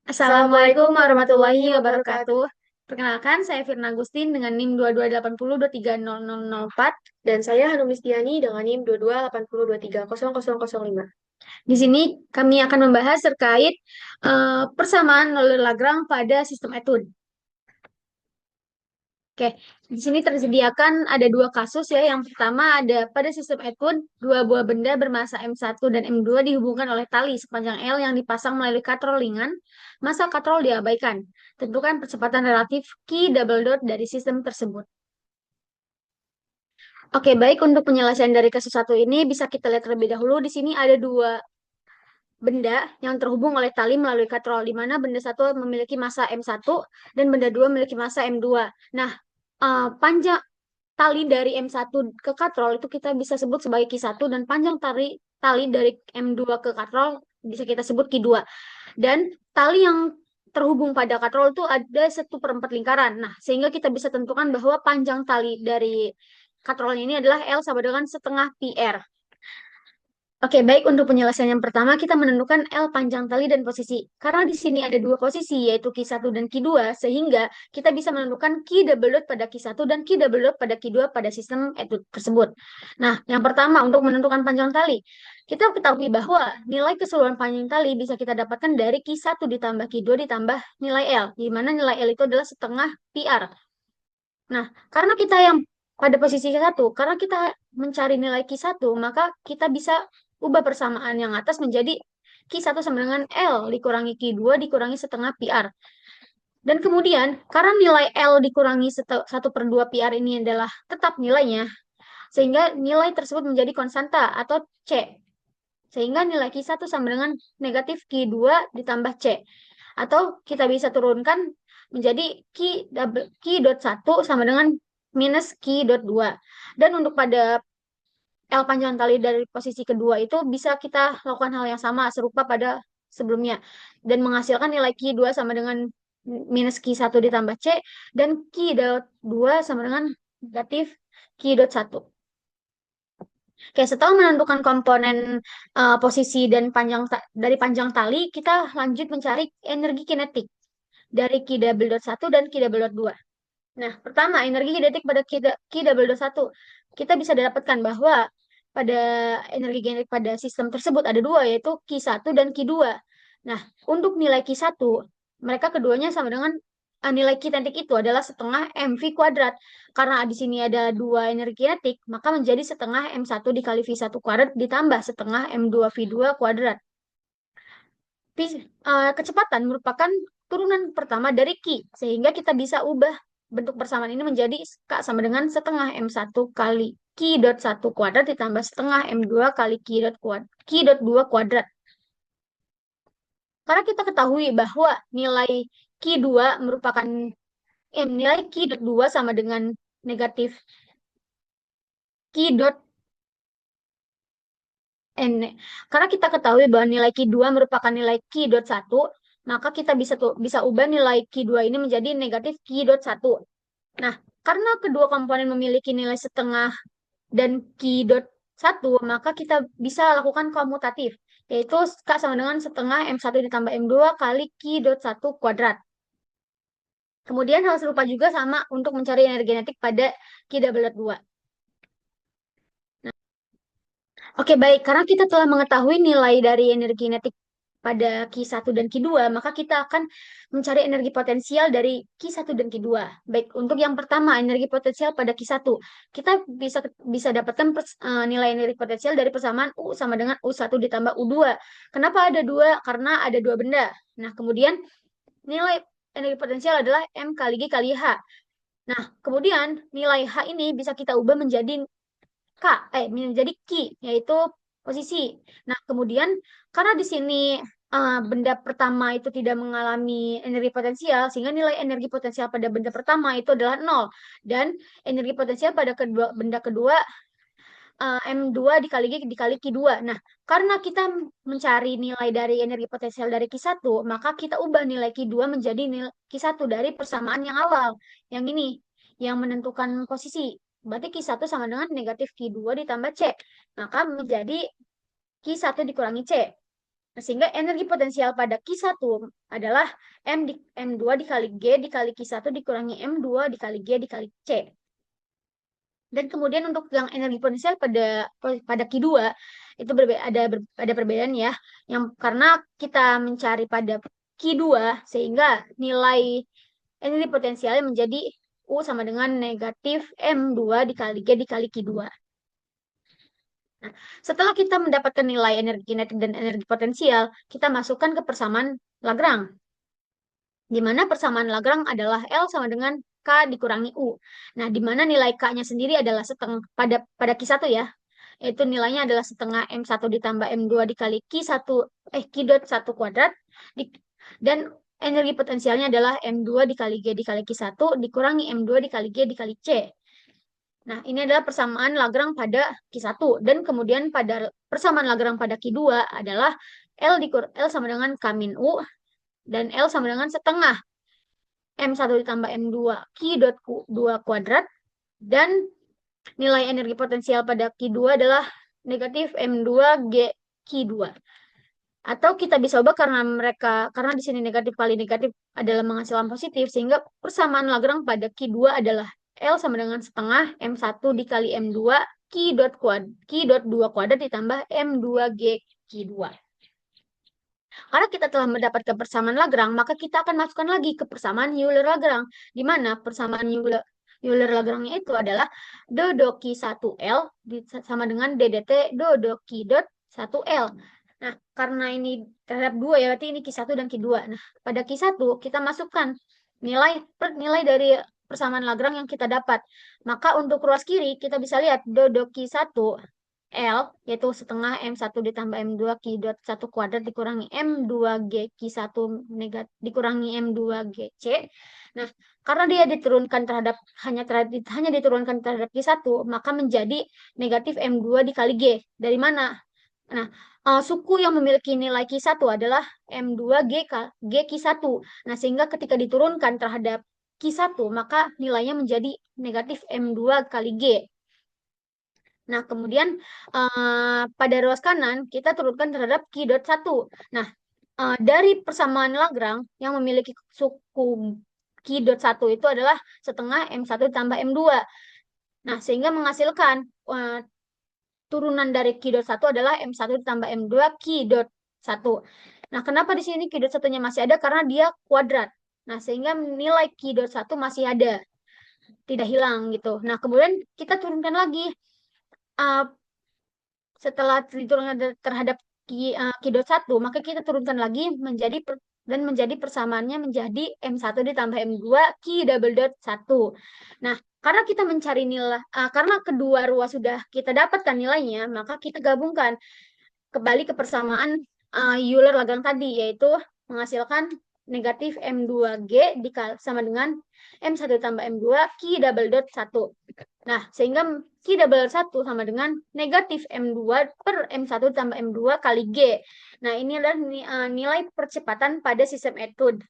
Assalamualaikum warahmatullahi wabarakatuh. Perkenalkan, saya Firna Agustin dengan NIM 2280230004. Dan saya Hanum Listiani dengan NIM 2280230005. Di sini kami akan membahas terkait persamaan Euler Lagrange pada sistem etude. Oke, di sini tersediakan ada dua kasus ya. Yang pertama ada pada sistem etude, dua buah benda bermasa M1 dan M2 dihubungkan oleh tali sepanjang L yang dipasang melalui katrol ringan. Masa katrol diabaikan. Tentukan percepatan relatif Q double dot dari sistem tersebut. Oke, baik untuk penyelesaian dari kasus satu ini bisa kita lihat terlebih dahulu. Di sini ada dua benda yang terhubung oleh tali melalui katrol, di mana benda satu memiliki massa M1 dan benda dua memiliki massa M2. Nah, panjang tali dari M1 ke katrol itu kita bisa sebut sebagai Q1 dan panjang tali dari M2 ke katrol bisa kita sebut Q2. Dan tali yang terhubung pada katrol itu ada 1/4 lingkaran. Nah, sehingga kita bisa tentukan bahwa panjang tali dari katrol ini adalah L sama dengan setengah PR. Oke, baik untuk penyelesaian yang pertama kita menentukan L panjang tali dan posisi. Karena di sini ada dua posisi yaitu Q1 dan Q2 sehingga kita bisa menentukan Q double dot pada Q1 dan Q double dot pada Q2 pada sistem etude tersebut. Nah, yang pertama untuk menentukan panjang tali. Kita ketahui bahwa nilai keseluruhan panjang tali bisa kita dapatkan dari Q1 ditambah Q2 ditambah nilai L, di mana nilai L itu adalah setengah PR. Nah, karena kita yang pada posisi Q1, karena kita mencari nilai Q1, maka kita bisa ubah persamaan yang atas menjadi Q1 sama dengan L dikurangi Q2 dikurangi setengah PR. Dan kemudian, karena nilai L dikurangi 1/2 PR ini adalah tetap nilainya, sehingga nilai tersebut menjadi konstanta atau C. Sehingga nilai Q1 sama dengan negatif Q2 ditambah C. Atau kita bisa turunkan menjadi Q dot 1 sama dengan minus Q dot 2. Dan untuk pada L panjang tali dari posisi kedua itu bisa kita lakukan hal yang sama serupa pada sebelumnya. Dan menghasilkan nilai Q2 sama dengan minus Q1 ditambah C. Dan Q dot 2 sama dengan negatif Q dot 1. Oke, setelah menentukan komponen posisi dan dari panjang tali, kita lanjut mencari energi kinetik dari Q double dot 1 dan Q double dot 2. Nah, pertama, energi kinetik pada Q double dot 1. Kita bisa dapatkan bahwa pada energi kinetik pada sistem tersebut ada dua, yaitu Q1 dan Q2. Nah, untuk nilai Q1, mereka keduanya sama dengan nilai kinetik itu adalah setengah mv kuadrat. Karena di sini ada dua energi kinetik, maka menjadi setengah M1 dikali V1 kuadrat ditambah setengah M2 V2 kuadrat. Kecepatan merupakan turunan pertama dari Q, sehingga kita bisa ubah bentuk persamaan ini menjadi K sama dengan setengah M1 kali Q dot 1 kuadrat ditambah setengah M2 kali Q dot 2 kuadrat. Karena kita ketahui bahwa nilai Q2 merupakan nilai Q dot 2 sama dengan negatif Q dot N. Karena kita ketahui bahwa nilai Q2 merupakan nilai Q dot 1, maka kita bisa ubah nilai Q2 ini menjadi negatif Q dot 1. Nah, karena kedua komponen memiliki nilai setengah dan Q dot 1, maka kita bisa lakukan komutatif, yaitu K sama dengan setengah M1 ditambah M2 kali Q dot 1 kuadrat. Kemudian hal serupa juga sama untuk mencari energi kinetik pada Q double dot 2. Oke, baik. Karena kita telah mengetahui nilai dari energi kinetik pada Q1 dan Q2, maka kita akan mencari energi potensial dari Q1 dan Q2. Baik, untuk yang pertama, energi potensial pada Q1. Kita bisa dapatkan nilai energi potensial dari persamaan U sama dengan U1 ditambah U2. Kenapa ada dua? Karena ada dua benda. Nah, kemudian nilai energi potensial adalah M kali G kali H. Nah, kemudian nilai H ini bisa kita ubah menjadi menjadi key, yaitu posisi. Nah, kemudian karena di sini benda pertama itu tidak mengalami energi potensial, sehingga nilai energi potensial pada benda pertama itu adalah 0. Dan energi potensial pada benda kedua M2 dikali G dikali Q2. Nah, karena kita mencari nilai dari energi potensial dari Q1, maka kita ubah nilai Q2 menjadi nilai Q1 dari persamaan yang awal. Yang ini, yang menentukan posisi. Berarti Q1 sama dengan negatif Q2 ditambah C. Maka menjadi Q1 dikurangi C. Sehingga energi potensial pada Q1 adalah M2 dikali G dikali Q1 dikurangi M2 dikali G dikali C. Dan kemudian untuk yang energi potensial pada Q2 itu ada perbedaan ya. Yang karena kita mencari pada Q2 sehingga nilai energi potensialnya menjadi U sama dengan negatif M2 dikali G dikali Q2. Nah, setelah kita mendapatkan nilai energi kinetik dan energi potensial, kita masukkan ke persamaan Lagrange, di mana persamaan Lagrange adalah L sama dengan K dikurangi U. Nah, di mana nilai K-nya sendiri adalah setengah pada Q1 ya, yaitu nilainya adalah setengah M1 ditambah M2 dikali Q dot 1 kuadrat, dan energi potensialnya adalah M2 dikali G dikali Q1 dikurangi M2 dikali G dikali C. Nah, ini adalah persamaan Lagrange pada Q1. Dan kemudian pada persamaan Lagrange pada Q2 adalah L sama dengan K min U, dan L sama dengan setengah M1 ditambah M2 Q dot 2 kuadrat, dan nilai energi potensial pada Q2 adalah negatif M2 G Q2. Atau kita bisa ubah karena di sini negatif kali negatif adalah menghasilkan positif, sehingga persamaan Lagrange pada Q2 adalah L sama dengan setengah M1 dikali M2 Q dot 2 kuadrat ditambah M2 G Q2. Karena kita telah mendapatkan persamaan Lagrange, maka kita akan masukkan lagi ke persamaan Euler-Lagrange, di mana persamaan Euler-Lagrange itu adalah dou Q1L sama dengan DDT dou Q dot 1L. Nah, karena ini terhadap 2 ya, berarti ini Q1 dan Q2. Nah, pada Q1 kita masukkan nilai dari persamaan Lagrange yang kita dapat. Maka untuk ruas kiri kita bisa lihat dou Q1 L, yaitu setengah M1 ditambah M2 Q dot 1 kuadrat dikurangi M2 G Q1 dikurangi M2 GC. Nah, karena dia hanya diturunkan terhadap Q1, maka menjadi negatif M2 dikali G. Dari mana? Nah, suku yang memiliki nilai Q1 adalah M2 G Q1. Nah, sehingga ketika diturunkan terhadap Q1, maka nilainya menjadi negatif M2 kali G. Nah, kemudian pada ruas kanan kita turunkan terhadap Q dot 1. Nah, dari persamaan Lagrange yang memiliki suku Q dot 1 itu adalah setengah M1 tambah M2. Nah, sehingga menghasilkan turunan dari Q dot 1 adalah M1 tambah M2 Q dot 1. Nah, kenapa di sini Q dot 1-nya masih ada? Karena dia kuadrat. Nah, sehingga nilai Q dot 1 masih ada. Tidak hilang gitu. Nah, kemudian kita turunkan lagi. Setelah diturunkan terhadap Q dot 1, maka kita turunkan lagi menjadi persamaannya menjadi M1 ditambah M2 Q double dot 1. Nah, karena kita mencari nilai, karena kedua ruas sudah kita dapatkan nilainya, maka kita gabungkan kembali ke persamaan Euler-Lagrange tadi, yaitu menghasilkan negatif M2G sama dengan M1 tambah M2 Q double dot 1. Nah, sehingga Q double dot 1 sama dengan negatif M2 per M1 tambah M2 kali G. Nah, ini adalah nilai percepatan pada sistem etude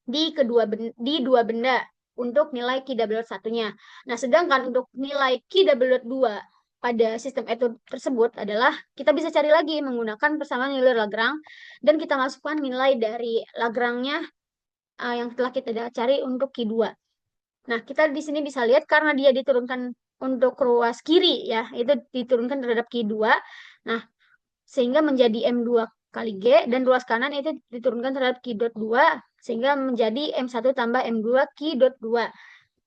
di dua benda untuk nilai Q double dot 1-nya. Nah, sedangkan untuk nilai Q double dot 2 pada sistem etude tersebut adalah kita bisa cari lagi menggunakan persamaan Euler-Lagrange, dan kita masukkan nilai dari Lagrange-nya yang telah kita cari untuk Q2. Nah, kita di sini bisa lihat karena dia diturunkan untuk ruas kiri ya, itu diturunkan terhadap Q2. Nah, sehingga menjadi M2 kali G, dan ruas kanan itu diturunkan terhadap Q dot 2 sehingga menjadi M1 tambah M2 Q dot 2.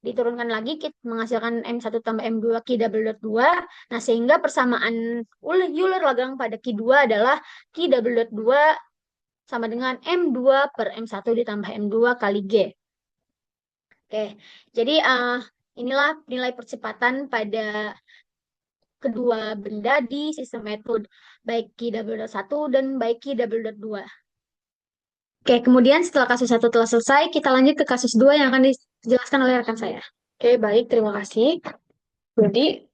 Diturunkan lagi menghasilkan M1 tambah M2 Q double dot 2. Nah, sehingga persamaan Euler-Lagrange pada Q2 adalah Q double dot 2 sama dengan M2 per M1 ditambah M2 kali G. Oke, jadi inilah nilai percepatan pada kedua benda di sistem metode, baik Q double dot 1 dan baik Q double dot 2. Oke, kemudian setelah kasus 1 telah selesai, kita lanjut ke kasus 2 yang akan dijelaskan oleh rekan saya. Oke, baik, terima kasih. Jadi,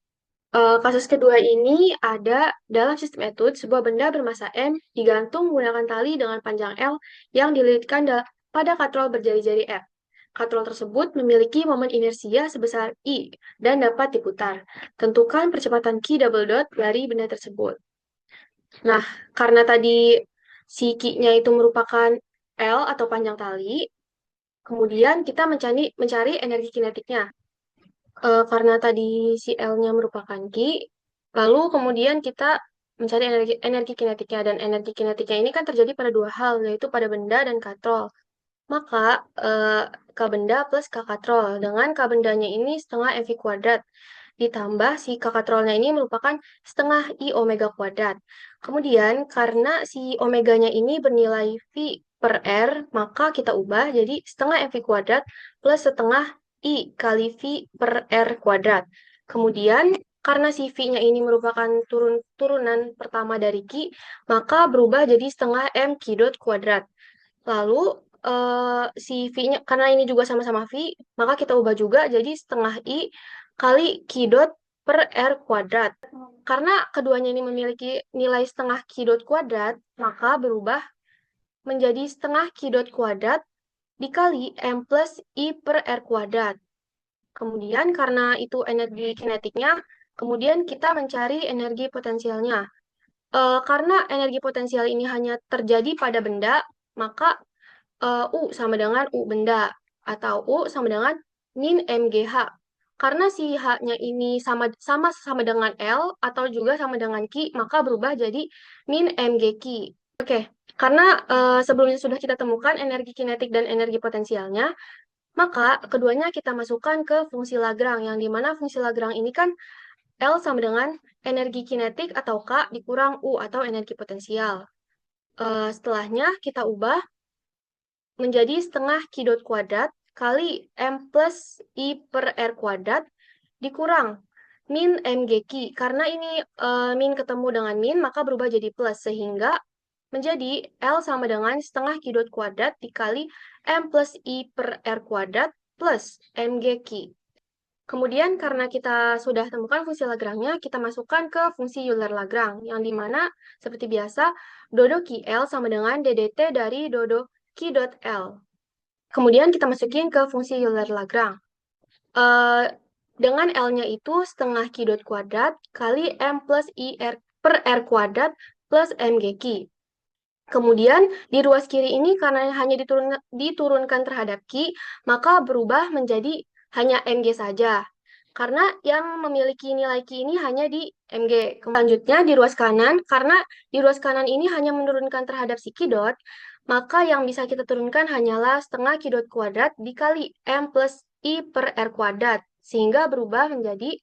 kasus kedua ini ada dalam sistem etude sebuah benda bermasa M digantung menggunakan tali dengan panjang L yang dililitkan pada katrol berjari-jari F. Katrol tersebut memiliki momen inersia sebesar I dan dapat diputar. Tentukan percepatan Q double dot dari benda tersebut. Nah, karena tadi si Q-nya itu merupakan L atau panjang tali, kemudian kita mencari energi kinetiknya. Karena tadi si L-nya merupakan Q, lalu kemudian kita mencari energi kinetiknya, dan energi kinetiknya ini kan terjadi pada dua hal, yaitu pada benda dan katrol. Maka K benda plus K katrol, dengan K bendanya ini setengah mv kuadrat, ditambah si K katrolnya ini merupakan setengah I omega kuadrat. Kemudian karena si omeganya ini bernilai V per R, maka kita ubah jadi setengah mv kuadrat plus setengah I kali V per R kuadrat. Kemudian karena si V-nya ini merupakan turunan pertama dari Q, maka berubah jadi setengah M Q dot kuadrat. Lalu si V-nya, karena ini juga sama-sama V, maka kita ubah juga jadi setengah I kali Q dot per R kuadrat. Karena keduanya ini memiliki nilai setengah Q dot kuadrat, maka berubah menjadi setengah Q dot kuadrat dikali M plus I per R kuadrat. Kemudian karena itu energi kinetiknya, kemudian kita mencari energi potensialnya. Karena energi potensial ini hanya terjadi pada benda, maka U sama dengan U benda, atau U sama dengan min MGH. Karena si H-nya ini sama dengan L atau juga sama dengan Q, maka berubah jadi min MGQ. Oke, karena sebelumnya sudah kita temukan energi kinetik dan energi potensialnya, maka keduanya kita masukkan ke fungsi Lagrange, yang dimana fungsi Lagrange ini kan L sama dengan energi kinetik atau K dikurang U atau energi potensial. Setelahnya kita ubah menjadi setengah Q dot kuadrat kali M plus I per R kuadrat dikurang min MGQ. Karena ini min ketemu dengan min, maka berubah jadi plus, sehingga menjadi L sama dengan setengah Q dot kuadrat dikali M plus I per R kuadrat plus MGQ. Kemudian karena kita sudah temukan fungsi Lagrange-nya, kita masukkan ke fungsi Euler-Lagrange, yang dimana seperti biasa, dodo QL sama dengan DDT dari dodo Q dot L. Kemudian kita masukin ke fungsi Euler-Lagrange. Dengan L-nya itu setengah Q dot kuadrat kali M plus I per R kuadrat plus MGQ. Kemudian di ruas kiri ini karena hanya diturunkan terhadap Q, maka berubah menjadi hanya MG saja. Karena yang memiliki nilai Q ini hanya di MG. Selanjutnya di ruas kanan, karena di ruas kanan ini hanya menurunkan terhadap si Q dot, maka yang bisa kita turunkan hanyalah setengah Q dot kuadrat dikali M plus I per R kuadrat, sehingga berubah menjadi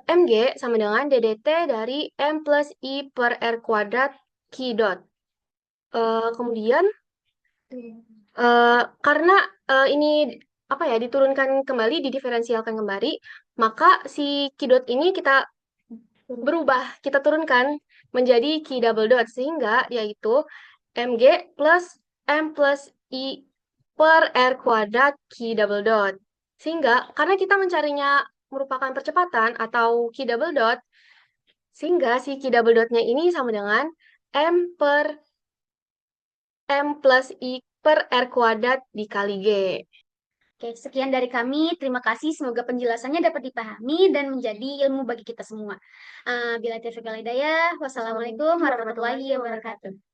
MG sama dengan DDT dari M plus I per R kuadrat Q dot. Kemudian karena ini apa ya, diturunkan kembali, didiferensialkan kembali, maka si Q dot ini kita berubah, kita turunkan menjadi Q double dot, sehingga yaitu MG plus M plus I per R kuadrat Q double dot. Sehingga karena kita mencarinya merupakan percepatan atau Q double dot, sehingga si Q double dotnya ini sama dengan M plus I per R kuadrat dikali G. Oke, sekian dari kami. Terima kasih. Semoga penjelasannya dapat dipahami dan menjadi ilmu bagi kita semua. Bila taufiq wal hidayah. Wassalamualaikum warahmatullahi wabarakatuh.